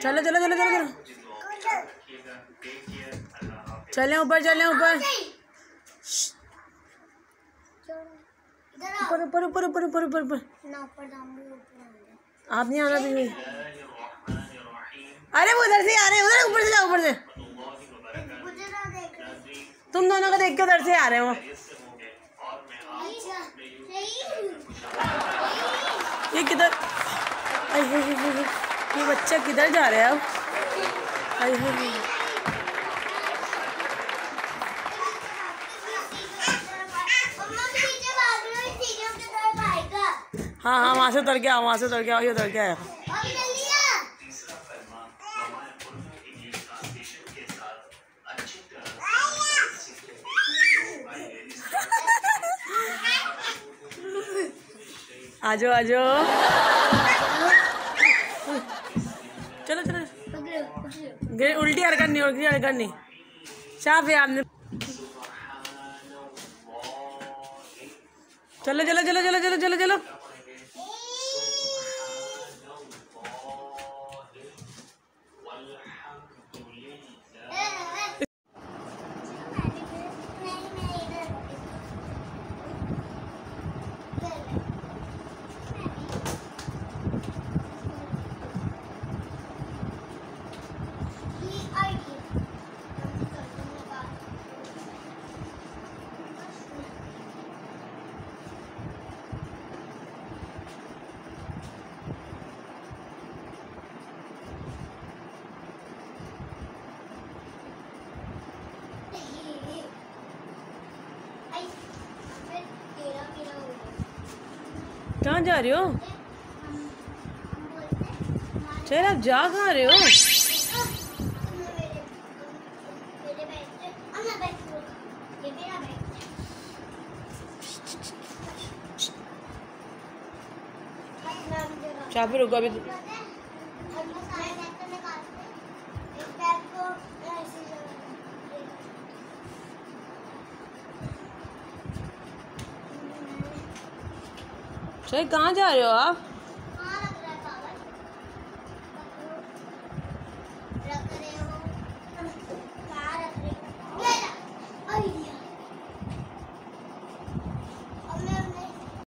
चलो चलो चलो चलो चलो चले ऊपर चले ऊपर ऊपर ऊपर ऊपर ऊपर ऊपर ऊपर आप नहीं आना भी। अरे वो उधर से आ रहे हैं, उधर ऊपर से जाओ, ऊपर से तुम दोनों को देख के उधर से आ रहे हो। ये किधर, ये बच्चा किधर जा रहा है अब? हाँ हाँ वहाँ से उतर के आओ, वहाँ से उतर के आओ, ये उतर के आया। आजो आजो चलो चलो, उल्टी हरकत नहीं, उल्टी हरकत नहीं। साफ है आपने। चलो चलो चलो चलो चलो चलो चलो कहाँ जा रहे हो? चल आप जा कहाँ रहे हो? चाह पे रुको अभी। चल कहाँ जा रहे हो आप?